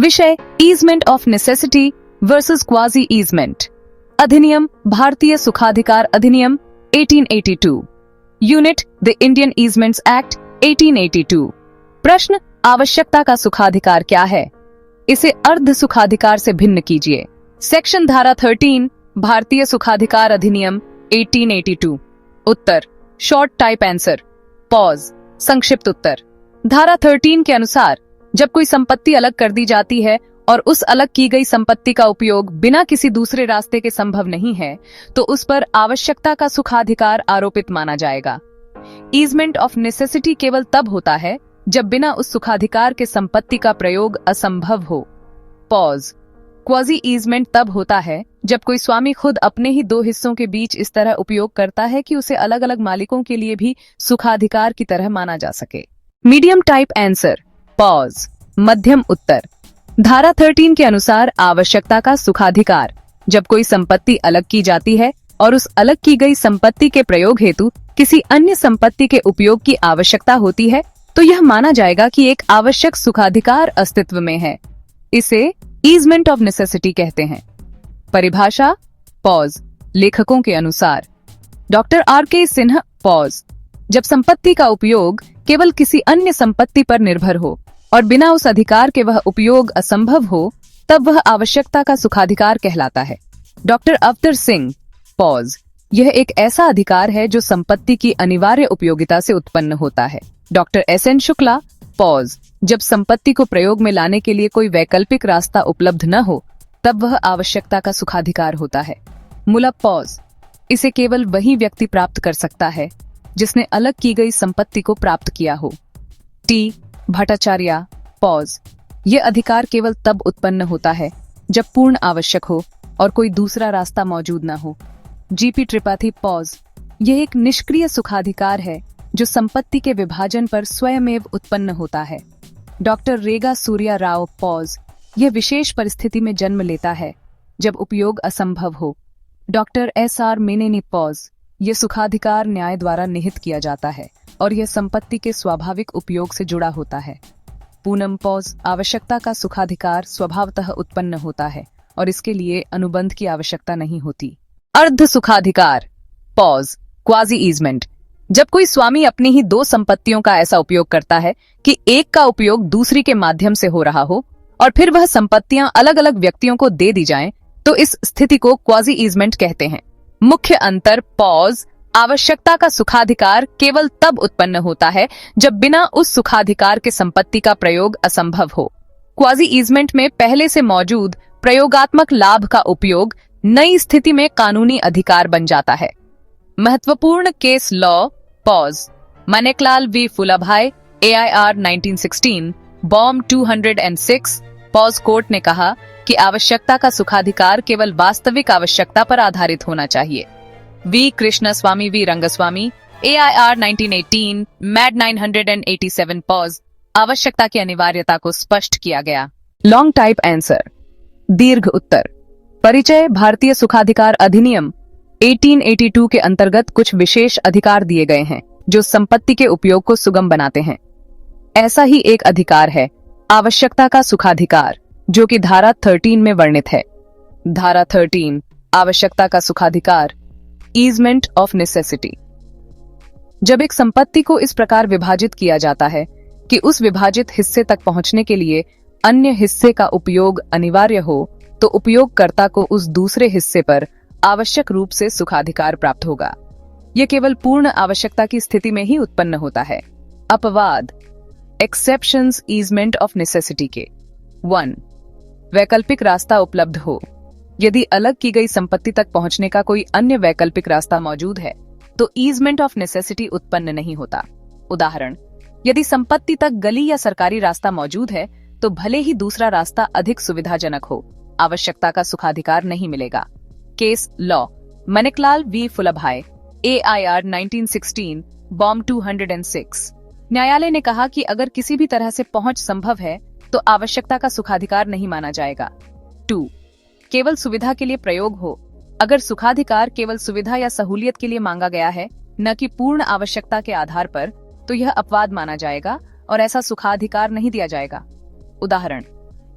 विषय easement of necessity versus quasi easement. अधिनियम भारतीय सुखाधिकार अधिनियम 1882। Unit the Indian easements act 1882। प्रश्न आवश्यकता का सुखाधिकार क्या है? इसे अर्ध सुखाधिकार से भिन्न कीजिए। सेक्शन धारा 13 भारतीय सुखाधिकार अधिनियम 1882। उत्तर शॉर्ट टाइप आंसर। पॉज संक्षिप्त उत्तर। धारा 13 के अनुसार जब कोई संपत्ति अलग कर दी जाती है और उस अलग की गई संपत्ति का उपयोग बिना किसी दूसरे रास्ते के संभव नहीं है तो उस पर आवश्यकता का सुखाधिकार आरोपित माना जाएगा। ईजमेंट ऑफ नेसेसिटी केवल तब होता है जब बिना उस सुखाधिकार के संपत्ति का प्रयोग असंभव हो। पॉज क्वाजी ईजमेंट तब होता है जब कोई स्वामी खुद अपने ही दो हिस्सों के बीच इस तरह उपयोग करता है कि उसे अलग अलग मालिकों के लिए भी सुखाधिकार की तरह माना जा सके। Medium type answer. पॉज मध्यम उत्तर। धारा 13 के अनुसार आवश्यकता का सुखाधिकार जब कोई संपत्ति अलग की जाती है और उस अलग की गई संपत्ति के प्रयोग हेतु किसी अन्य संपत्ति के उपयोग की आवश्यकता होती है तो यह माना जाएगा कि एक आवश्यक सुखाधिकार अस्तित्व में है। इसे ईजमेंट ऑफ नेसेसिटी कहते हैं। परिभाषा। पॉज लेखकों के अनुसार डॉक्टर R.K. सिन्हा। पॉज जब संपत्ति का उपयोग केवल किसी अन्य संपत्ति पर निर्भर हो और बिना उस अधिकार के वह उपयोग असंभव हो तब वह आवश्यकता का सुखाधिकार कहलाता है। डॉक्टर अवतर सिंह। पॉज यह एक ऐसा अधिकार है जो संपत्ति की अनिवार्य उपयोगिता से उत्पन्न होता है। Doctor S.N. शुक्ला। पॉज जब संपत्ति को प्रयोग में लाने के लिए कोई वैकल्पिक रास्ता उपलब्ध न हो तब वह आवश्यकता का सुखाधिकार होता है। मुला। पॉज इसे केवल वही व्यक्ति प्राप्त कर सकता है जिसने अलग की गई संपत्ति को प्राप्त किया हो। टी भट्टाचार्य। पॉज यह अधिकार केवल तब उत्पन्न होता है जब पूर्ण आवश्यक हो और कोई दूसरा रास्ता मौजूद न हो। G.P. त्रिपाठी। पॉज यह एक निष्क्रिय सुखाधिकार है जो संपत्ति के विभाजन पर स्वयमेव उत्पन्न होता है। डॉक्टर रेगा सूर्या राव। पॉज यह विशेष परिस्थिति में जन्म लेता है जब उपयोग असंभव हो। Doctor S.R. मेनेनी। पॉज यह सुखाधिकार न्याय द्वारा निहित किया जाता है और यह संपत्ति के स्वाभाविक उपयोग से जुड़ा होता है। पूनम। पॉज आवश्यकता का सुखाधिकार स्वभावतः उत्पन्न होता है और इसके लिए अनुबंध की आवश्यकता नहीं होती। अर्ध सुखाधिकार। पॉज क्वाजी ईजमेंट जब कोई स्वामी अपनी ही दो संपत्तियों का ऐसा उपयोग करता है कि एक का उपयोग दूसरी के माध्यम से हो रहा हो और फिर वह संपत्तियां अलग अलग व्यक्तियों को दे दी जाएं, तो इस स्थिति को क्वाजी ईजमेंट कहते हैं। मुख्य अंतर। पॉज आवश्यकता का सुखाधिकार केवल तब उत्पन्न होता है जब बिना उस सुखाधिकार के संपत्ति का प्रयोग असंभव हो। क्वाजी ईजमेंट में पहले से मौजूद प्रयोगात्मक लाभ का उपयोग नई स्थिति में कानूनी अधिकार बन जाता है। महत्वपूर्ण case law. Pause Maneklal V Phulabhai AIR 1916 Bom 206। Pause court ने कहा कि आवश्यकता का सुखाधिकार केवल वास्तविक आवश्यकता पर आधारित होना चाहिए। V Krishnaswamy V Rangaswamy AIR 1918 Mad 987। Pause आवश्यकता की अनिवार्यता को स्पष्ट किया गया। Long type answer. दीर्घ उत्तर। परिचय। भारतीय सुखाधिकार अधिनियम 1882 के अंतर्गत कुछ विशेष अधिकार दिए गए हैं जो संपत्ति के उपयोग को सुगम बनाते हैं। ऐसा ही एक अधिकार है आवश्यकता का सुखाधिकार जो कि धारा 13 में वर्णित है। धारा 13 आवश्यकता का सुखाधिकार ईजमेंट ऑफ नेसेसिटी। जब एक संपत्ति को इस प्रकार विभाजित किया जाता है कि उस विभाजित हिस्से तक पहुंचने के लिए अन्य हिस्से का उपयोग अनिवार्य हो तो उपयोगकर्ता को उस दूसरे हिस्से पर आवश्यक रूप से सुखाधिकार प्राप्त होगा। यह केवल पूर्ण आवश्यकता की स्थिति में ही उत्पन्न होता है। अपवाद। एक्सेप्शंस ईजमेंट ऑफ नेसेसिटी के। 1. वैकल्पिक रास्ता उपलब्ध हो। यदि अलग की गई संपत्ति तक पहुंचने का कोई अन्य वैकल्पिक रास्ता मौजूद है तो ईजमेंट ऑफ नेसेसिटी उत्पन्न नहीं होता। उदाहरण, यदि संपत्ति तक गली या सरकारी रास्ता मौजूद है तो भले ही दूसरा रास्ता अधिक सुविधाजनक हो, आवश्यकता का सुखाधिकार नहीं मिलेगा। Case law. Maneklal V Phulabhai AIR 1916 Bom 206। न्यायालय ने कहा कि अगर किसी भी तरह से पहुंच संभव है तो आवश्यकता का सुखाधिकार नहीं माना जाएगा। 2. केवल सुविधा के लिए प्रयोग हो। अगर सुखाधिकार केवल सुविधा या सहूलियत के लिए मांगा गया है न कि पूर्ण आवश्यकता के आधार पर तो यह अपवाद माना जाएगा और ऐसा सुखाधिकार नहीं दिया जाएगा। उदाहरण,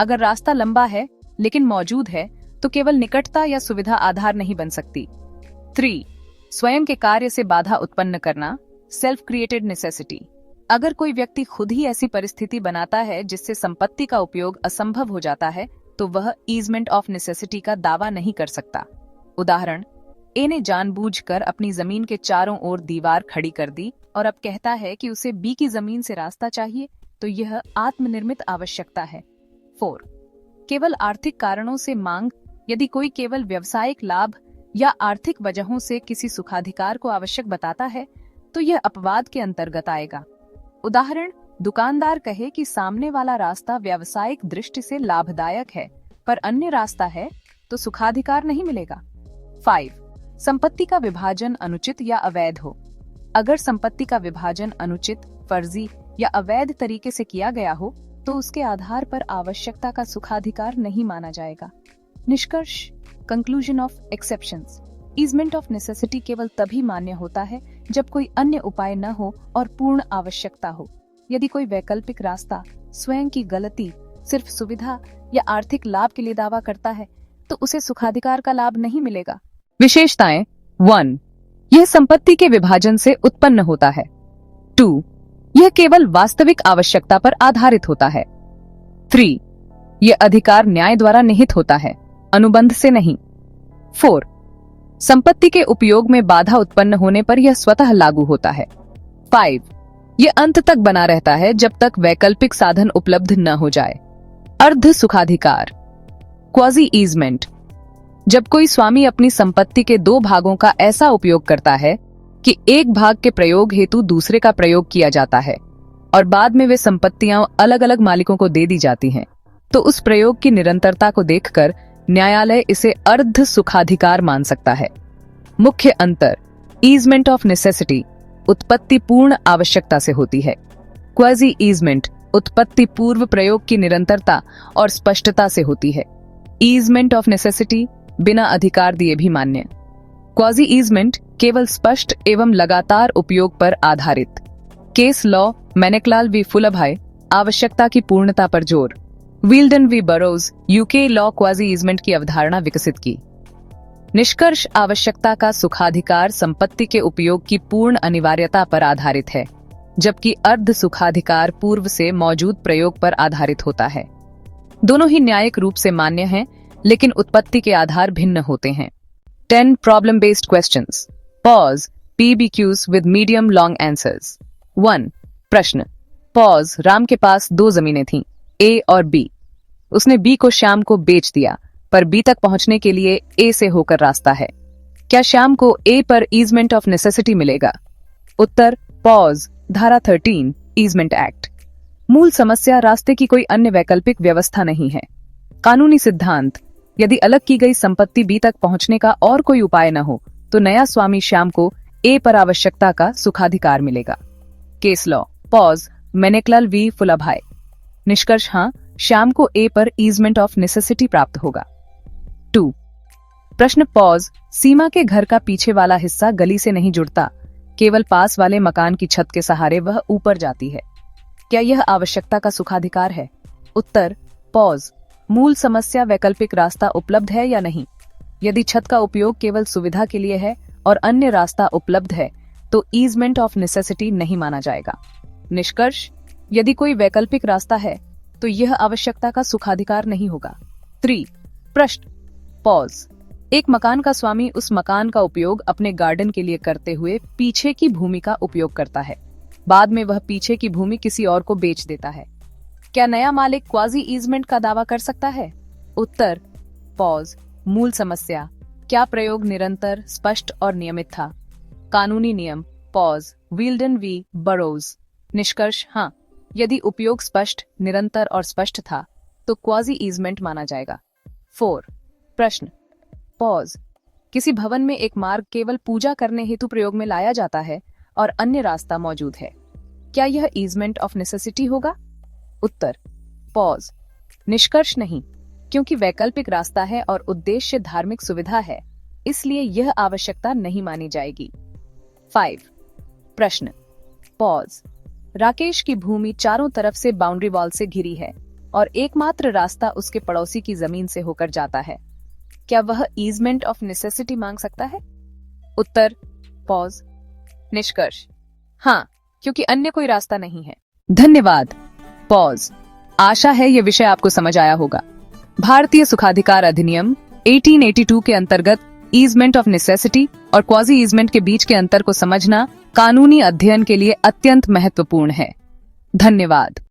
अगर रास्ता लंबा है लेकिन मौजूद है तो केवल निकटता या सुविधा आधार नहीं बन सकती। 3. स्वयं के कार्य से बाधा उत्पन्न करना, सेल्फ क्रिएटेड नेसेसिटी। अगर कोई व्यक्ति खुद ही ऐसी परिस्थिति बनाता है जिससे संपत्ति का उपयोग असंभव हो जाता है तो वह ईजमेंट ऑफ नेसेसिटी का दावा नहीं कर सकता। उदाहरण, ए ने जानबूझकर अपनी जमीन के चारों ओर दीवार खड़ी कर दी और अब कहता है कि उसे बी की जमीन से रास्ता चाहिए, तो यह आत्मनिर्मित आवश्यकता है। 4. केवल आर्थिक कारणों से मांग। यदि कोई केवल व्यावसायिक लाभ या आर्थिक वजहों से किसी सुखाधिकार को आवश्यक बताता है तो यह अपवाद के अंतर्गत आएगा। उदाहरण, दुकानदार कहे कि सामने वाला रास्ता व्यावसायिक दृष्टि से लाभदायक है पर अन्य रास्ता है तो सुखाधिकार नहीं मिलेगा। 5. संपत्ति का विभाजन अनुचित या अवैध हो। अगर संपत्ति का विभाजन अनुचित, फर्जी या अवैध तरीके से किया गया हो तो उसके आधार पर आवश्यकता का सुखाधिकार नहीं माना जाएगा। निष्कर्ष, conclusion of exceptions. Easement of necessity केवल तभी मान्य होता है जब कोई अन्य उपाय न हो और पूर्ण आवश्यकता हो। यदि कोई वैकल्पिक रास्ता स्वयं की गलती, सिर्फ सुविधा या आर्थिक लाभ के लिए दावा करता है तो उसे सुखाधिकार का लाभ नहीं मिलेगा। विशेषताएं। 1. यह संपत्ति के विभाजन से उत्पन्न होता है। 2. यह केवल वास्तविक आवश्यकता पर आधारित होता है। 3. यह अधिकार न्याय द्वारा निहित होता है, अनुबंध से नहीं। 4. संपत्ति के उपयोग में बाधा उत्पन्न होने पर यह स्वतः लागू होता है। 5. यह अंत तक बना रहता है जब तक वैकल्पिक साधन उपलब्ध न हो जाए। अर्ध सुखाधिकार, क्वाजी ईजमेंट। जब कोई स्वामी अपनी संपत्ति के 2 भागों का ऐसा उपयोग करता है कि एक भाग के प्रयोग हेतु दूसरे का प्रयोग किया जाता है और बाद में वे संपत्तियां अलग अलग मालिकों को दे दी जाती हैं, तो उस प्रयोग की निरंतरता को देखकर न्यायालय इसे अर्ध सुखाधिकार मान सकता है। मुख्य अंतर, ईजमेंट ऑफ नेसेसिटी उत्पत्ति पूर्ण आवश्यकता से होती है। क्वाजी ईजमेंट उत्पत्ति पूर्व प्रयोग की निरंतरता और स्पष्टता से होती है। ईजमेंट ऑफ नेसेसिटी बिना अधिकार दिए भी मान्य। क्वाजी ईजमेंट केवल स्पष्ट एवं लगातार उपयोग पर आधारित। Case law, Maneklal V Phulabhai, आवश्यकता की पूर्णता पर जोर। Wheeldon V Burrows, UK law, quasi easement की अवधारणा विकसित की। निष्कर्ष, आवश्यकता का सुखाधिकार संपत्ति के उपयोग की पूर्ण अनिवार्यता पर आधारित है, जबकि अर्ध सुखाधिकार पूर्व से मौजूद प्रयोग पर आधारित होता है। दोनों ही न्यायिक रूप से मान्य हैं, लेकिन उत्पत्ति के आधार भिन्न होते हैं। 10 problem based questions. Pause, PBQs with medium long answers। 1. प्रश्न। पॉज, राम के पास 2 जमीनें थीं, A और B। उसने B को श्याम को बेच दिया, पर B तक पहुंचने के लिए A से होकर रास्ता है। क्या श्याम को A पर ईजमेंट ऑफ नेसेसिटी मिलेगा? उत्तर, पॉज, धारा 13 ईजमेंट एक्ट। मूल समस्या, रास्ते की कोई अन्य वैकल्पिक व्यवस्था नहीं है। कानूनी सिद्धांत, यदि अलग की गई संपत्ति B तक पहुंचने का और कोई उपाय न हो तो नया स्वामी श्याम को A पर आवश्यकता का सुखाधिकार मिलेगा। Case law, pause, Maneklal V Phulabhai. निष्कर्ष, हाँ, श्याम को A पर ईजमेंट ऑफ नेसेसिटी प्राप्त होगा। 2. प्रश्न। पॉज, सीमा के घर का पीछे वाला हिस्सा गली से नहीं जुड़ता, केवल पास वाले मकान की छत के सहारे वह ऊपर जाती है। क्या यह आवश्यकता का सुखाधिकार है? उत्तर, पॉज, मूल समस्या, वैकल्पिक रास्ता उपलब्ध है या नहीं। यदि छत का उपयोग केवल सुविधा के लिए है और अन्य रास्ता उपलब्ध है तो ईजमेंट ऑफ नेसेसिटी नहीं माना जाएगा। निष्कर्ष, यदि कोई वैकल्पिक रास्ता है तो यह आवश्यकता का सुखाधिकार नहीं होगा। 3. प्रश्न। पॉज, एक मकान का स्वामी उस मकान का उपयोग अपने गार्डन के लिए करते हुए पीछे की भूमि का उपयोग करता है। बाद में वह पीछे की भूमि किसी और को बेच देता है। क्या नया मालिक क्वाजी ईजमेंट का दावा कर सकता है? उत्तर, पॉज, मूल समस्या, क्या प्रयोग निरंतर, स्पष्ट और नियमित था? कानूनी नियम, पॉज, वील्डन वी बरोज। निष्कर्ष, हाँ, यदि उपयोग स्पष्ट, निरंतर और स्पष्ट था तो क्वाजी ईजमेंट माना जाएगा। 4. प्रश्न। पॉज, किसी भवन में एक मार्ग केवल पूजा करने हेतु प्रयोग में लाया जाता है और अन्य रास्ता मौजूद है। क्या यह ईजमेंट ऑफ नेसेसिटी होगा? उत्तर, पॉज, निष्कर्ष नहीं, क्योंकि वैकल्पिक रास्ता है और उद्देश्य धार्मिक सुविधा है, इसलिए यह आवश्यकता नहीं मानी जाएगी। 5. प्रश्न। पॉज, राकेश की भूमि चारों तरफ से बाउंड्री वॉल से घिरी है। और एकमात्र रास्ता उसके पड़ोसी की जमीन से होकर जाता है, क्या वह ईजमेंट ऑफ नेसेसिटी मांग सकता है? उत्तर पॉज। निष्कर्ष हाँ, क्योंकि अन्य कोई रास्ता नहीं है। धन्यवाद। पॉज। आशा है यह विषय आपको समझ आया होगा। भारतीय सुखाधिकार अधिनियम 1882 के अंतर्गत ईजमेंट ऑफ नेसेसिटी और क्वाजी ईजमेंट के बीच के अंतर को समझना कानूनी अध्ययन के लिए अत्यंत महत्वपूर्ण है। धन्यवाद।